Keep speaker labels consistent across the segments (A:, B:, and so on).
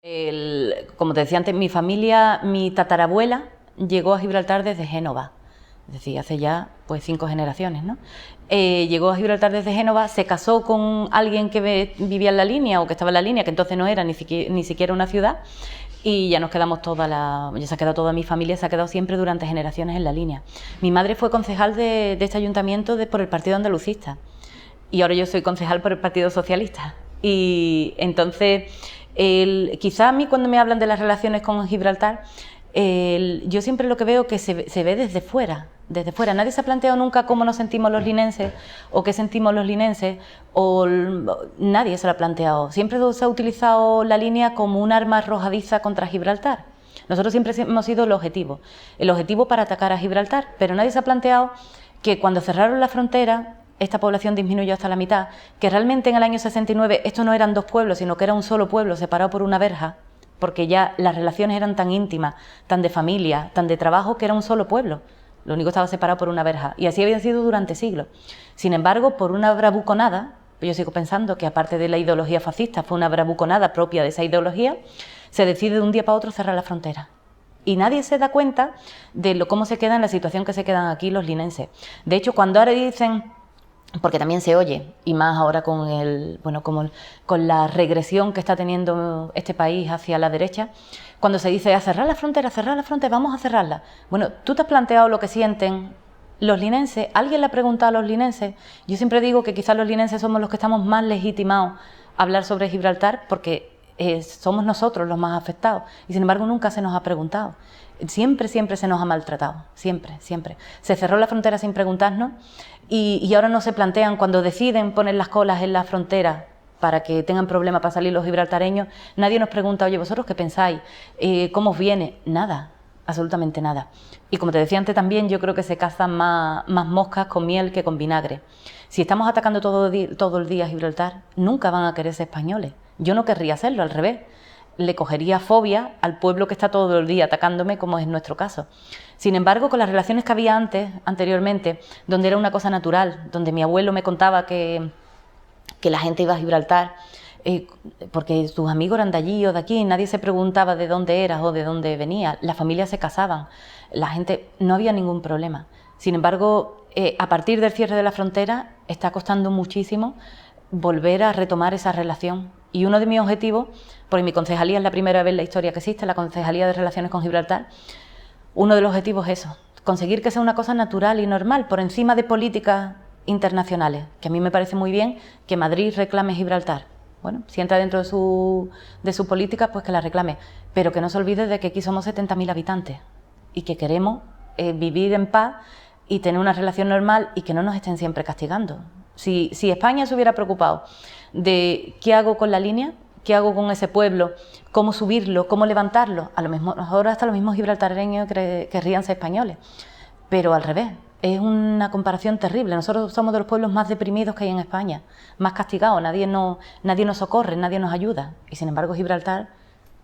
A: Como te decía antes, mi familia, mi tatarabuela llegó a Gibraltar desde Génova, es decir, hace ya pues 5 generaciones, ¿no? Llegó a Gibraltar desde Génova, se casó con alguien que vivía en la línea o que estaba en la línea, que entonces no era ni siquiera una ciudad, y ya nos quedamos ya se ha quedado toda mi familia, se ha quedado siempre durante generaciones en la línea. Mi madre fue concejal de este ayuntamiento por el Partido Andalucista y ahora yo soy concejal por el Partido Socialista. Y entonces, quizá a mí cuando me hablan de las relaciones con Gibraltar, yo siempre lo que veo que se ve desde fuera. Desde fuera. Nadie se ha planteado nunca cómo nos sentimos los linenses o qué sentimos los linenses, nadie se lo ha planteado. Siempre se ha utilizado la línea como un arma arrojadiza contra Gibraltar. Nosotros siempre hemos sido el objetivo para atacar a Gibraltar, pero nadie se ha planteado que cuando cerraron la frontera esta población disminuyó hasta la mitad, que realmente en el año 69 esto no eran 2 pueblos, sino que era un solo pueblo separado por una verja, porque ya las relaciones eran tan íntimas, tan de familia, tan de trabajo, que era un solo pueblo. Lo único estaba separado por una verja, y así había sido durante siglos. Sin embargo, por una bravuconada, yo sigo pensando que aparte de la ideología fascista, fue una bravuconada propia de esa ideología, se decide de un día para otro cerrar la frontera. Y nadie se da cuenta de cómo se queda en la situación que se quedan aquí los linenses. De hecho, cuando ahora dicen, porque también se oye, y más ahora con la regresión que está teniendo este país hacia la derecha, cuando se dice a cerrar la frontera, vamos a cerrarla. Bueno, ¿tú te has planteado lo que sienten los linenses? ¿Alguien le ha preguntado a los linenses? Yo siempre digo que quizás los linenses somos los que estamos más legitimados a hablar sobre Gibraltar, porque somos nosotros los más afectados, y sin embargo nunca se nos ha preguntado. Siempre se nos ha maltratado, siempre. Se cerró la frontera sin preguntarnos y ahora no se plantean, cuando deciden poner las colas en la frontera para que tengan problemas para salir los gibraltareños, nadie nos pregunta, oye, ¿vosotros qué pensáis? ¿Cómo os viene? Nada, absolutamente nada. Y como te decía antes también, yo creo que se cazan más moscas con miel que con vinagre. Si estamos atacando todo el día a Gibraltar, nunca van a querer ser españoles. Yo no querría hacerlo, al revés. Le cogería fobia al pueblo que está todo el día atacándome, como es nuestro caso. Sin embargo, con las relaciones que había anteriormente, donde era una cosa natural, donde mi abuelo me contaba que la gente iba a Gibraltar porque sus amigos eran de allí o de aquí, nadie se preguntaba de dónde eras o de dónde venías, las familias se casaban, la gente, no había ningún problema. Sin embargo, a partir del cierre de la frontera está costando muchísimo volver a retomar esa relación. Y uno de mis objetivos, porque mi concejalía es la primera vez en la historia que existe, la Concejalía de Relaciones con Gibraltar, uno de los objetivos es eso, conseguir que sea una cosa natural y normal, por encima de políticas internacionales, que a mí me parece muy bien que Madrid reclame Gibraltar. Bueno, si entra dentro de su política, pues que la reclame, pero que no se olvide de que aquí somos 70.000 habitantes y que queremos vivir en paz y tener una relación normal y que no nos estén siempre castigando. Si España se hubiera preocupado de qué hago con la línea, qué hago con ese pueblo, cómo subirlo, cómo levantarlo, a lo mejor hasta los mismos gibraltareños querrían ser españoles, pero al revés. Es una comparación terrible. Nosotros somos de los pueblos más deprimidos que hay en España, más castigados, nadie nos socorre, nadie nos ayuda, y sin embargo Gibraltar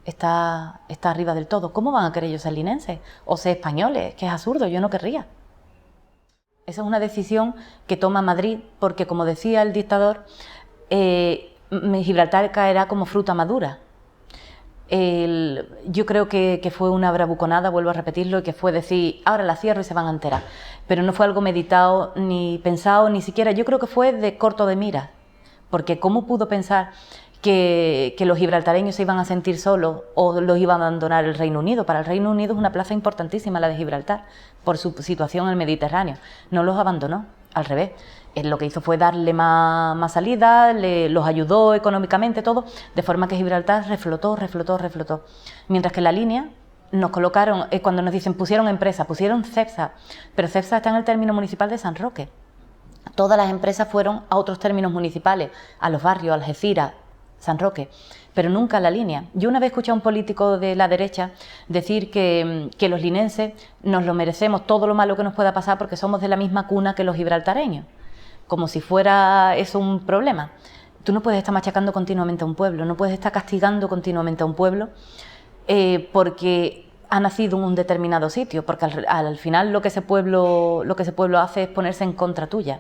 A: está arriba del todo. ¿Cómo van a querer ellos ser linenses o ser españoles? Que es absurdo, yo no querría. Esa es una decisión que toma Madrid, porque como decía el dictador, Gibraltar caerá como fruta madura. Yo creo que fue una bravuconada, vuelvo a repetirlo, y que fue decir, ahora la cierro y se van a enterar. Pero no fue algo meditado, ni pensado, ni siquiera. Yo creo que fue de corto de mira, porque ¿cómo pudo pensar que los gibraltareños se iban a sentir solos o los iba a abandonar el Reino Unido? Para el Reino Unido es una plaza importantísima la de Gibraltar, por su situación en el Mediterráneo. No los abandonó, al revés. Lo que hizo fue darle más salida, los ayudó económicamente, todo, de forma que Gibraltar reflotó. Mientras que la línea nos colocaron, cuando nos dicen pusieron empresa, pusieron CEPSA, pero CEPSA está en el término municipal de San Roque. Todas las empresas fueron a otros términos municipales, a los barrios, Algeciras, San Roque, pero nunca a la línea. Yo una vez escuché a un político de la derecha decir que los linenses nos lo merecemos, todo lo malo que nos pueda pasar, porque somos de la misma cuna que los gibraltareños, como si fuera eso un problema. Tú no puedes estar machacando continuamente a un pueblo, no puedes estar castigando continuamente a un pueblo porque ha nacido en un determinado sitio, porque al final lo que ese pueblo hace es ponerse en contra tuya.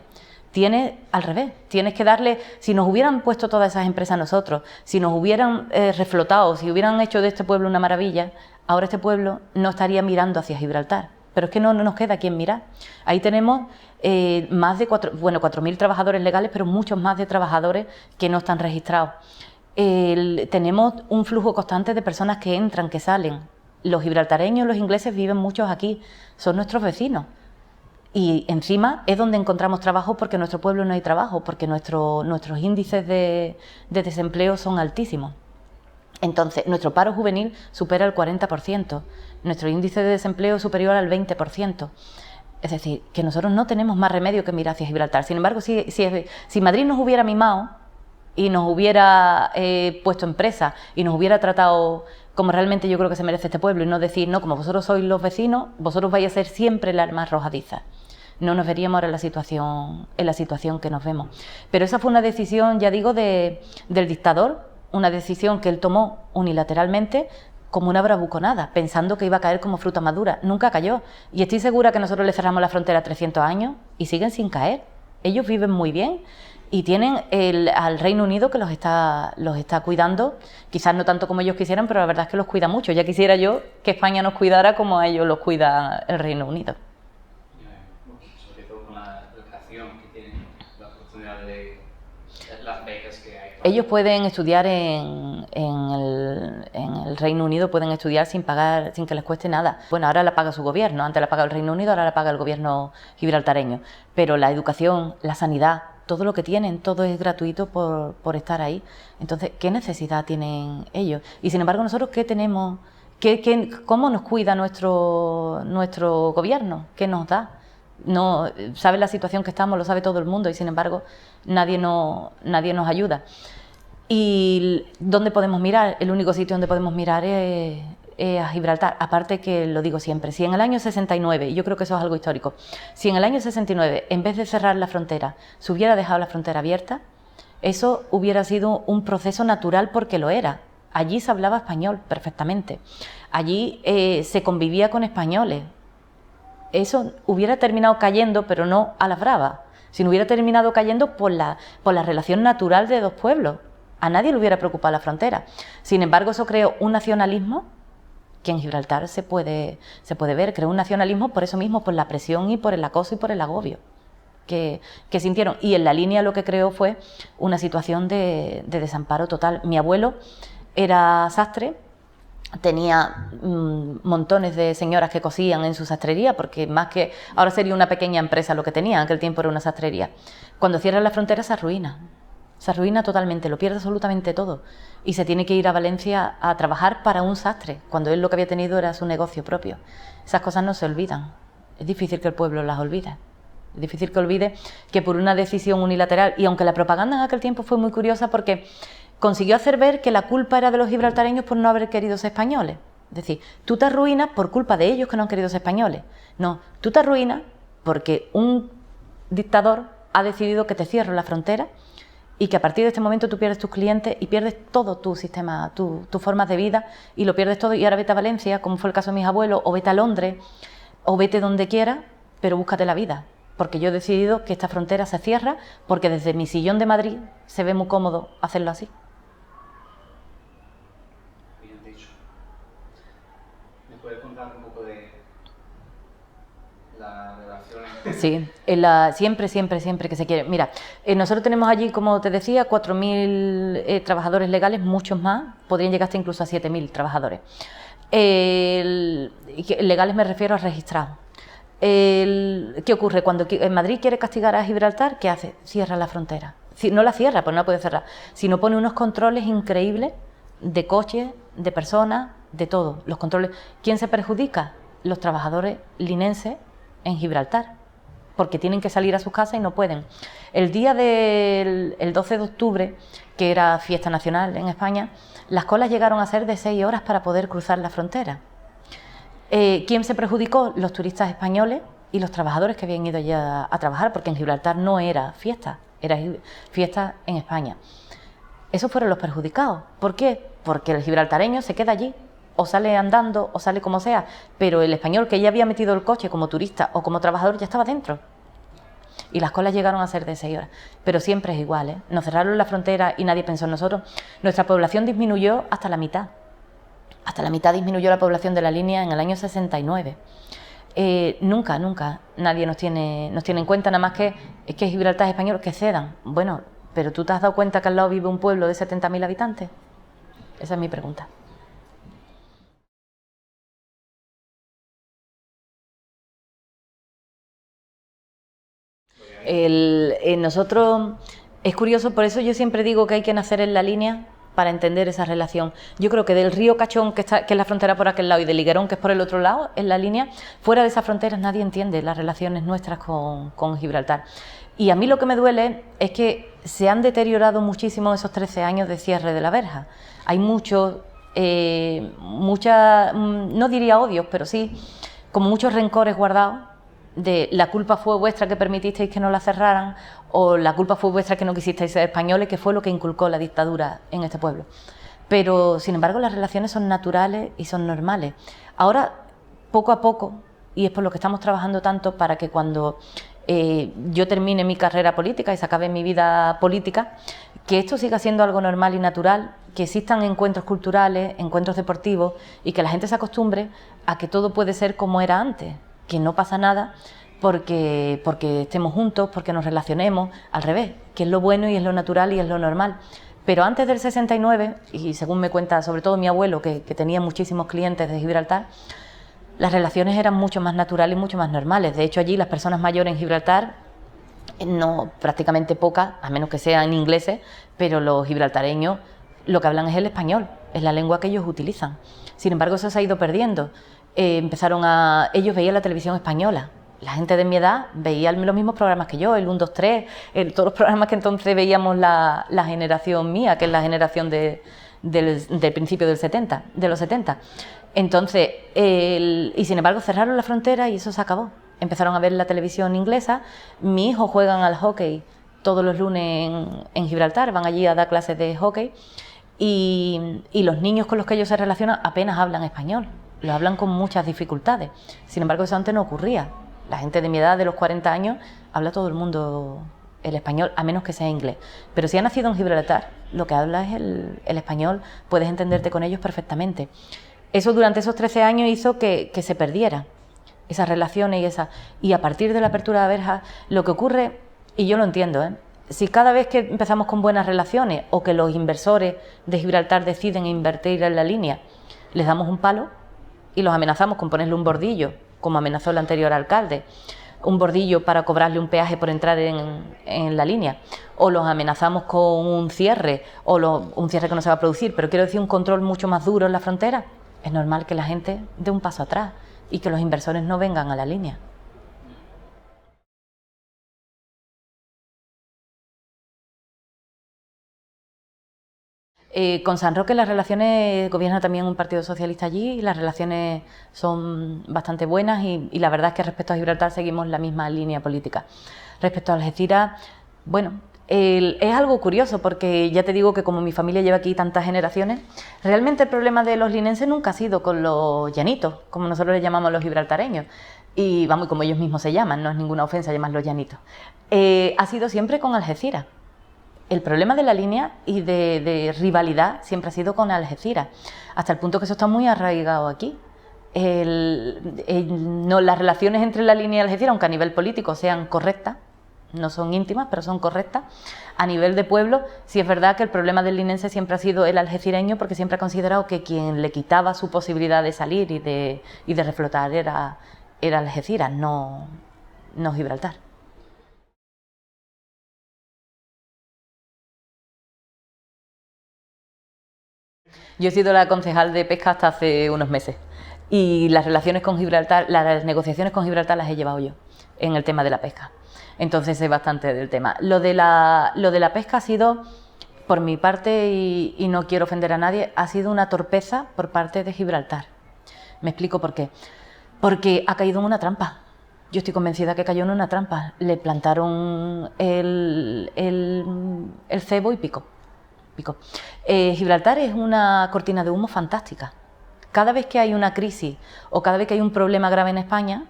A: tienes al revés, tienes que darle, si nos hubieran puesto todas esas empresas a nosotros, si nos hubieran reflotado, si hubieran hecho de este pueblo una maravilla, ahora este pueblo no estaría mirando hacia Gibraltar. Pero es que no nos queda quien mirar. Ahí tenemos más de 4.000 trabajadores legales, pero muchos más de trabajadores que no están registrados. Tenemos un flujo constante de personas que entran, que salen. Los gibraltareños, los ingleses viven muchos aquí, son nuestros vecinos. Y encima es donde encontramos trabajo porque en nuestro pueblo no hay trabajo, porque nuestros índices de desempleo son altísimos. Entonces, nuestro paro juvenil supera el 40%, nuestro índice de desempleo es superior al 20%. Es decir, que nosotros no tenemos más remedio que mirar hacia Gibraltar. Sin embargo, si Madrid nos hubiera mimado y nos hubiera puesto empresa y nos hubiera tratado como realmente yo creo que se merece este pueblo, y no decir, no, como vosotros sois los vecinos, vosotros vais a ser siempre la más arrojadiza. No nos veríamos ahora en la situación que nos vemos. Pero esa fue una decisión, ya digo, del dictador, una decisión que él tomó unilateralmente como una bravuconada, pensando que iba a caer como fruta madura. Nunca cayó. Y estoy segura que nosotros le cerramos la frontera 300 años y siguen sin caer. Ellos viven muy bien y tienen al Reino Unido que los está cuidando, quizás no tanto como ellos quisieran, pero la verdad es que los cuida mucho. Ya quisiera yo que España nos cuidara como a ellos los cuida el Reino Unido.
B: Sobre todo con la educación que tienen, la oportunidad de las becas que hay.
A: Ellos pueden estudiar en el Reino Unido, pueden estudiar sin pagar, sin que les cueste nada. Bueno, ahora la paga su gobierno, antes la paga el Reino Unido, ahora la paga el gobierno gibraltareño. Pero la educación, la sanidad, todo lo que tienen, todo es gratuito por estar ahí. Entonces, ¿qué necesidad tienen ellos? Y sin embargo, nosotros, ¿qué tenemos? ¿Cómo nos cuida nuestro gobierno? ¿Qué nos da? No sabe la situación que estamos, lo sabe todo el mundo y sin embargo nadie nos ayuda. ¿Y dónde podemos mirar? El único sitio donde podemos mirar es a Gibraltar. Aparte que lo digo siempre, si en el año 69, y yo creo que eso es algo histórico, si en el año 69 en vez de cerrar la frontera se hubiera dejado la frontera abierta, eso hubiera sido un proceso natural porque lo era. Allí se hablaba español perfectamente, allí se convivía con españoles. Eso hubiera terminado cayendo, pero no a las bravas, sino hubiera terminado cayendo por la relación natural de dos pueblos. A nadie le hubiera preocupado la frontera. Sin embargo, eso creó un nacionalismo que en Gibraltar se puede ver. Creó un nacionalismo por eso mismo, por la presión y por el acoso y por el agobio que sintieron. Y en la línea lo que creó fue una situación de desamparo total. Mi abuelo era sastre, tenía montones de señoras que cosían en su sastrería, porque más que ahora sería una pequeña empresa lo que tenía, en aquel tiempo era una sastrería. Cuando cierran la frontera se arruina totalmente, lo pierde absolutamente todo y se tiene que ir a Valencia a trabajar para un sastre, cuando él lo que había tenido era su negocio propio. Esas cosas no se olvidan, es difícil que el pueblo las olvide. Es difícil que olvide que por una decisión unilateral, y aunque la propaganda en aquel tiempo fue muy curiosa porque consiguió hacer ver que la culpa era de los gibraltareños por no haber querido ser españoles. Es decir, tú te arruinas por culpa de ellos que no han querido ser españoles. No, tú te arruinas porque un dictador ha decidido que te cierre la frontera y que a partir de este momento tú pierdes tus clientes y pierdes todo tu sistema, tus formas de vida y lo pierdes todo y ahora vete a Valencia, como fue el caso de mis abuelos, o vete a Londres, o vete donde quieras, pero búscate la vida. Porque yo he decidido que esta frontera se cierra porque desde mi sillón de Madrid se ve muy cómodo hacerlo así.
B: Bien dicho. ¿Me puedes contar un poco de la relación?
A: Sí, siempre que se quiere. Mira, nosotros tenemos allí, como te decía, 4.000 trabajadores legales, muchos más, podrían llegar hasta incluso a 7.000 trabajadores. Legales me refiero a registrados. ¿Qué ocurre? Cuando en Madrid quiere castigar a Gibraltar, ¿qué hace? Cierra la frontera. No la cierra, pues no la puede cerrar, sino pone unos controles increíbles de coches, de personas, de todo. Los controles. ¿Quién se perjudica? Los trabajadores linenses en Gibraltar, porque tienen que salir a sus casas y no pueden. El día del 12 de octubre, que era fiesta nacional en España, las colas llegaron a ser de 6 horas para poder cruzar la frontera. ¿Quién se perjudicó? Los turistas españoles y los trabajadores que habían ido allá a trabajar, porque en Gibraltar no era fiesta, era fiesta en España. Esos fueron los perjudicados. ¿Por qué? Porque el gibraltareño se queda allí, o sale andando, o sale como sea, pero el español que ya había metido el coche como turista o como trabajador ya estaba dentro. y las colas llegaron a ser de 6 horas, pero siempre es igual, ¿eh? Nos cerraron la frontera y nadie pensó en nosotros. Nuestra población disminuyó hasta la mitad disminuyó la población de la línea en el año 69. Nunca nadie nos tiene en cuenta, nada más que es que Gibraltar es español, que cedan. Bueno, pero ¿tú te has dado cuenta que al lado vive un pueblo de 70.000 habitantes? Esa es mi pregunta. Nosotros, es curioso, por eso yo siempre digo que hay que nacer en la línea para entender esa relación. Yo creo que del río Cachón, que es la frontera por aquel lado, y del Higuerón, que es por el otro lado, en la línea, fuera de esas fronteras nadie entiende las relaciones nuestras con Gibraltar. Y a mí lo que me duele es que se han deteriorado muchísimo esos 13 años de cierre de la verja. Hay no diría odios, pero sí como muchos rencores guardados de la culpa fue vuestra que permitisteis que no la cerraran, o la culpa fue vuestra que no quisisteis ser españoles, que fue lo que inculcó la dictadura en este pueblo. Pero, sin embargo, las relaciones son naturales y son normales. Ahora, poco a poco, y es por lo que estamos trabajando tanto para que cuando yo termine mi carrera política y se acabe mi vida política, que esto siga siendo algo normal y natural, que existan encuentros culturales, encuentros deportivos, y que la gente se acostumbre a que todo puede ser como era antes, que no pasa nada porque estemos juntos, porque nos relacionemos, al revés, que es lo bueno y es lo natural y es lo normal. Pero antes del 69, y según me cuenta sobre todo mi abuelo, que tenía muchísimos clientes de Gibraltar, las relaciones eran mucho más naturales y mucho más normales. De hecho, allí las personas mayores en Gibraltar, no, prácticamente pocas, a menos que sean ingleses, pero los gibraltareños lo que hablan es el español, es la lengua que ellos utilizan. Sin embargo, eso se ha ido perdiendo. Ellos veían la televisión española. La gente de mi edad veía los mismos programas que yo, el 1, 2, 3, todos los programas que entonces veíamos la generación mía, que es la generación del principio de los 70. Entonces, y sin embargo cerraron la frontera y eso se acabó. Empezaron a ver la televisión inglesa. Mi hijo juegan al hockey todos los lunes en Gibraltar, van allí a dar clases de hockey y los niños con los que ellos se relacionan apenas hablan español, lo hablan con muchas dificultades. Sin embargo, eso antes no ocurría. La gente de mi edad, de los 40 años, habla todo el mundo el español, a menos que sea inglés. Pero si has nacido en Gibraltar, lo que habla es el español, puedes entenderte con ellos perfectamente. Eso durante esos 13 años hizo que se perdiera esas relaciones y a partir de la apertura de verjas, lo que ocurre, y yo lo entiendo, si cada vez que empezamos con buenas relaciones o que los inversores de Gibraltar deciden invertir en la línea, les damos un palo y los amenazamos con ponerle un bordillo, como amenazó el anterior alcalde, un bordillo para cobrarle un peaje por entrar en la línea, o los amenazamos con un cierre, un cierre que no se va a producir, pero quiero decir un control mucho más duro en la frontera, es normal que la gente dé un paso atrás y que los inversores no vengan a la línea. Con San Roque las relaciones, gobierna también un partido socialista allí, y las relaciones son bastante buenas y la verdad es que respecto a Gibraltar seguimos la misma línea política. Respecto a Algeciras, bueno, es algo curioso porque ya te digo que como mi familia lleva aquí tantas generaciones, realmente el problema de los linenses nunca ha sido con los llanitos, como nosotros les llamamos los gibraltareños, y vamos, como ellos mismos se llaman, no es ninguna ofensa llamarlos llanitos, ha sido siempre con Algeciras. El problema de la línea y de rivalidad siempre ha sido con Algeciras, hasta el punto que eso está muy arraigado aquí. Las relaciones entre la línea y Algeciras, aunque a nivel político sean correctas, no son íntimas, pero son correctas, a nivel de pueblo, sí es verdad que el problema del linense siempre ha sido el algecireño, porque siempre ha considerado que quien le quitaba su posibilidad de salir y de reflotar era Algeciras, no Gibraltar. Yo he sido la concejal de pesca hasta hace unos meses y las relaciones con Gibraltar, las negociaciones con Gibraltar las he llevado yo en el tema de la pesca. Entonces sé bastante del tema. Lo de la pesca ha sido, por mi parte, y no quiero ofender a nadie, ha sido una torpeza por parte de Gibraltar. Me explico por qué. Porque ha caído en una trampa. Yo estoy convencida que cayó en una trampa. Le plantaron el cebo y pico. Gibraltar es una cortina de humo fantástica. Cada vez que hay una crisis o cada vez que hay un problema grave en España,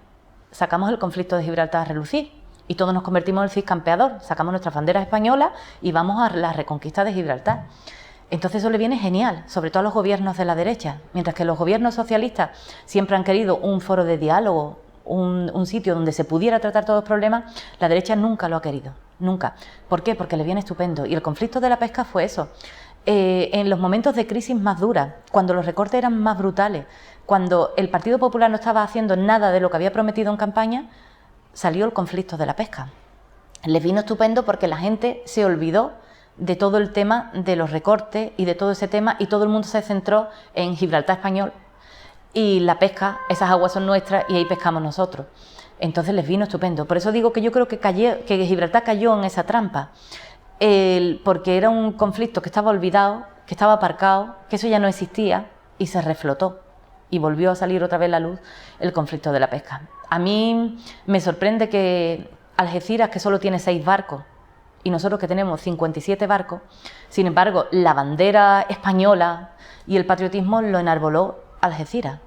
A: sacamos el conflicto de Gibraltar a relucir y todos nos convertimos en el Cid campeador, sacamos nuestras banderas españolas y vamos a la reconquista de Gibraltar. Entonces eso le viene genial, sobre todo a los gobiernos de la derecha, mientras que los gobiernos socialistas siempre han querido un foro de diálogo, un sitio donde se pudiera tratar todos los problemas, la derecha nunca lo ha querido, nunca. ¿Por qué? Porque le viene estupendo. Y el conflicto de la pesca fue eso. En los momentos de crisis más duras, cuando los recortes eran más brutales, cuando el Partido Popular no estaba haciendo nada de lo que había prometido en campaña, salió el conflicto de la pesca. Les vino estupendo porque la gente se olvidó de todo el tema de los recortes y de todo ese tema, y todo el mundo se centró en Gibraltar español y la pesca, esas aguas son nuestras y ahí pescamos nosotros. Entonces les vino estupendo. Por eso digo que yo creo que Gibraltar cayó en esa trampa, porque era un conflicto que estaba olvidado, que estaba aparcado, que eso ya no existía y se reflotó y volvió a salir otra vez a la luz el conflicto de la pesca. A mí me sorprende que Algeciras, que solo tiene 6 barcos, y nosotros que tenemos 57 barcos, sin embargo, la bandera española y el patriotismo lo enarboló Algeciras,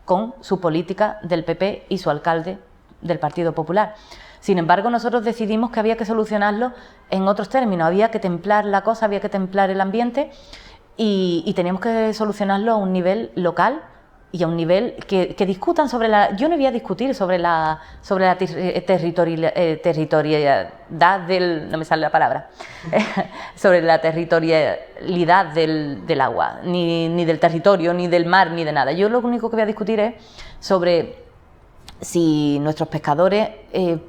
A: con su política del PP y su alcalde del Partido Popular. Sin embargo, nosotros decidimos que había que solucionarlo en otros términos, había que templar la cosa, había que templar el ambiente y teníamos que solucionarlo a un nivel local y a un nivel que discutan sobre la... Yo no voy a discutir sobre la territorialidad del... no me sale la palabra, sobre la territorialidad del agua, ni del territorio, ni del mar, ni de nada. Yo lo único que voy a discutir es sobre si nuestros pescadores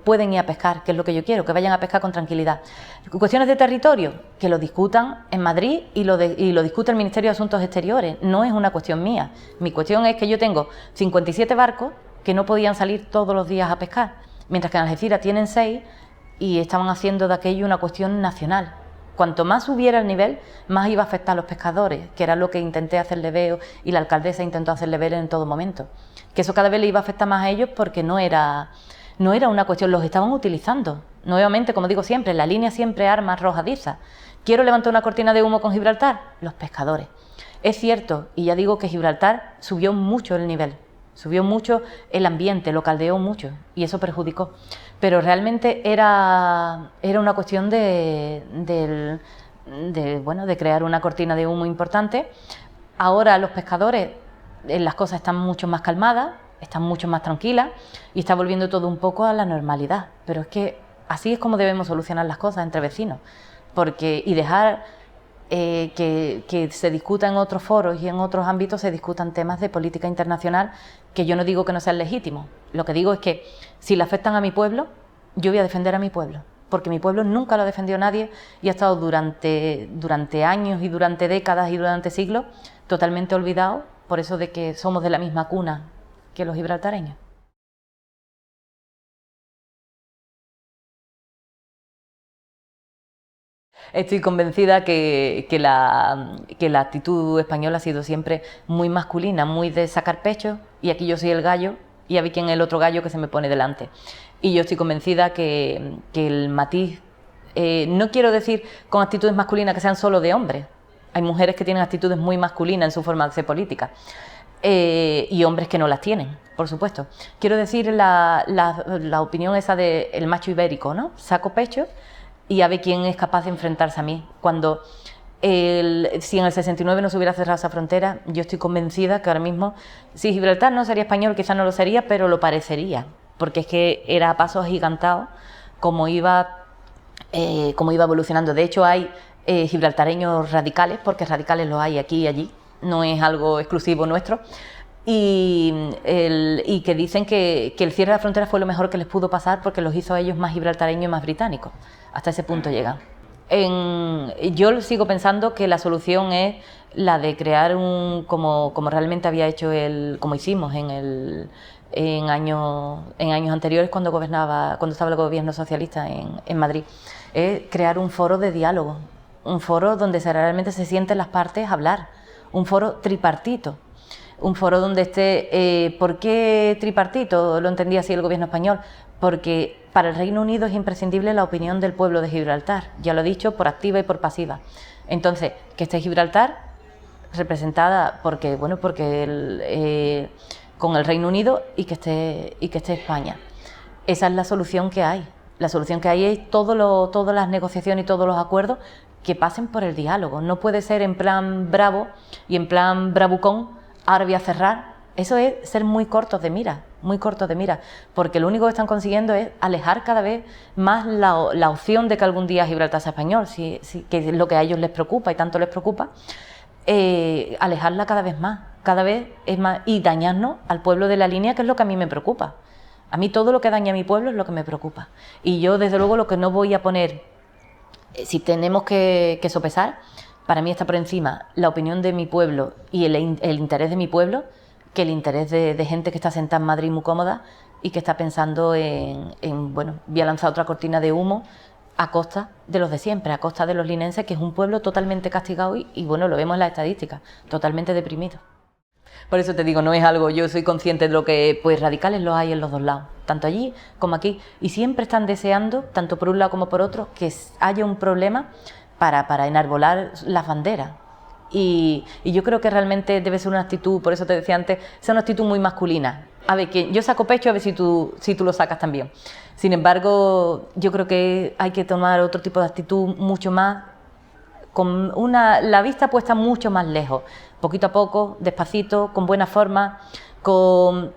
A: pueden ir a pescar, que es lo que yo quiero, que vayan a pescar con tranquilidad. Cuestiones de territorio, que lo discutan en Madrid y lo discute el Ministerio de Asuntos Exteriores. No es una cuestión mía. Mi cuestión es que yo tengo 57 barcos que no podían salir todos los días a pescar, mientras que en Algeciras tienen 6 y estaban haciendo de aquello una cuestión nacional. Cuanto más subiera el nivel, más iba a afectar a los pescadores, que era lo que intenté hacerle ver y la alcaldesa intentó hacerle ver en todo momento. Que eso cada vez le iba a afectar más a ellos porque no era una cuestión, los estaban utilizando. Nuevamente, como digo siempre, la línea siempre arma arrojadiza. ¿Quiero levantar una cortina de humo con Gibraltar? Los pescadores. Es cierto, y ya digo que Gibraltar subió mucho el nivel, subió mucho el ambiente, lo caldeó mucho y eso perjudicó. Pero realmente era una cuestión de crear una cortina de humo importante. Ahora los pescadores, las cosas están mucho más calmadas, están mucho más tranquilas y está volviendo todo un poco a la normalidad. Pero es que así es como debemos solucionar las cosas entre vecinos, y dejar que se discuta en otros foros y en otros ámbitos se discutan temas de política internacional que yo no digo que no sean legítimos. Lo que digo es que si le afectan a mi pueblo, yo voy a defender a mi pueblo, porque mi pueblo nunca lo ha defendido nadie y ha estado durante años y durante décadas y durante siglos totalmente olvidado, por eso de que somos de la misma cuna que los gibraltareños. Estoy convencida que la actitud española ha sido siempre muy masculina, muy de sacar pecho, y aquí yo soy el gallo y a ver quién es el otro gallo que se me pone delante. Y yo estoy convencida que el matiz, no quiero decir con actitudes masculinas que sean solo de hombres, hay mujeres que tienen actitudes muy masculinas en su forma de hacer política, y hombres que no las tienen, por supuesto. Quiero decir la opinión esa del macho ibérico, ¿no? Saco pecho y a ver quién es capaz de enfrentarse a mí. Si en el 69 no se hubiera cerrado esa frontera, yo estoy convencida que ahora mismo, si Gibraltar no sería español, quizás no lo sería, pero lo parecería, porque es que era a pasos agigantados como iba evolucionando. De hecho, hay gibraltareños radicales, porque radicales los hay aquí y allí, no es algo exclusivo nuestro, y que dicen que el cierre de la frontera fue lo mejor que les pudo pasar porque los hizo a ellos más gibraltareños y más británicos. Hasta ese punto llegan. Yo sigo pensando que la solución es la de crear como realmente había hecho como hicimos en años anteriores cuando estaba el gobierno socialista en Madrid, es crear un foro de diálogo, un foro donde realmente se sienten las partes a hablar, un foro tripartito, un foro donde esté... ¿Por qué tripartito? Lo entendía así el gobierno español, porque para el Reino Unido es imprescindible la opinión del pueblo de Gibraltar, ya lo he dicho, por activa y por pasiva. Entonces, que esté Gibraltar representada con el Reino Unido y que esté España. Esa es la solución que hay. La solución que hay es todas las negociaciones y todos los acuerdos que pasen por el diálogo. No puede ser en plan bravo y en plan bravucón, ahora voy a cerrar. Eso es ser muy cortos de mira, porque lo único que están consiguiendo es alejar cada vez más la opción de que algún día Gibraltar sea español, que es lo que a ellos les preocupa y tanto les preocupa, alejarla cada vez es más, y dañarnos al pueblo de la línea, que es lo que a mí me preocupa. A mí todo lo que daña a mi pueblo es lo que me preocupa. Y yo, desde luego, lo que no voy a poner, si tenemos que sopesar, para mí está por encima la opinión de mi pueblo y el interés de mi pueblo, que el interés de gente que está sentada en Madrid muy cómoda y que está pensando bueno, voy a lanzar otra cortina de humo a costa de los de siempre, a costa de los linenses, que es un pueblo totalmente castigado y bueno, lo vemos en las estadísticas, totalmente deprimido. Por eso te digo, no es algo, yo soy consciente de lo que, pues radicales los hay en los dos lados, tanto allí como aquí, y siempre están deseando, tanto por un lado como por otro, que haya un problema para enarbolar las banderas. Y yo creo que realmente debe ser una actitud, por eso te decía antes, es una actitud muy masculina. A ver, que yo saco pecho, a ver si tú lo sacas también. Sin embargo, yo creo que hay que tomar otro tipo de actitud mucho más, con la vista puesta mucho más lejos, poquito a poco, despacito, con buena forma, con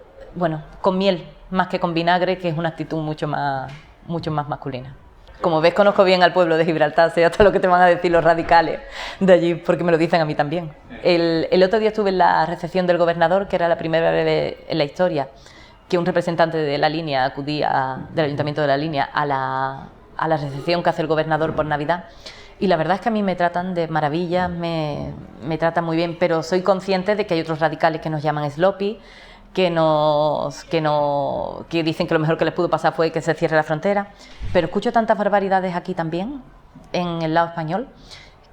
A: miel, más que con vinagre, que es una actitud mucho más masculina. Como ves, conozco bien al pueblo de Gibraltar, sé hasta lo que te van a decir los radicales de allí, porque me lo dicen a mí también. El otro día estuve en la recepción del gobernador, que era la primera vez en la historia que un representante de la línea acudía, del Ayuntamiento de la Línea, a la recepción que hace el gobernador por Navidad. Y la verdad es que a mí me tratan de maravilla, me tratan muy bien, pero soy consciente de que hay otros radicales que nos llaman sloppy, que dicen que lo mejor que les pudo pasar fue que se cierre la frontera. Pero escucho tantas barbaridades aquí también, en el lado español,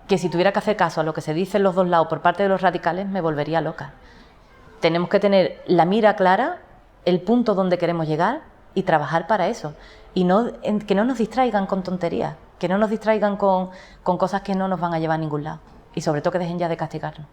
A: que si tuviera que hacer caso a lo que se dice en los dos lados por parte de los radicales, me volvería loca. Tenemos que tener la mira clara, el punto donde queremos llegar y trabajar para eso. Y que no nos distraigan con tonterías, que no nos distraigan con cosas que no nos van a llevar a ningún lado. Y sobre todo que dejen ya de castigarnos.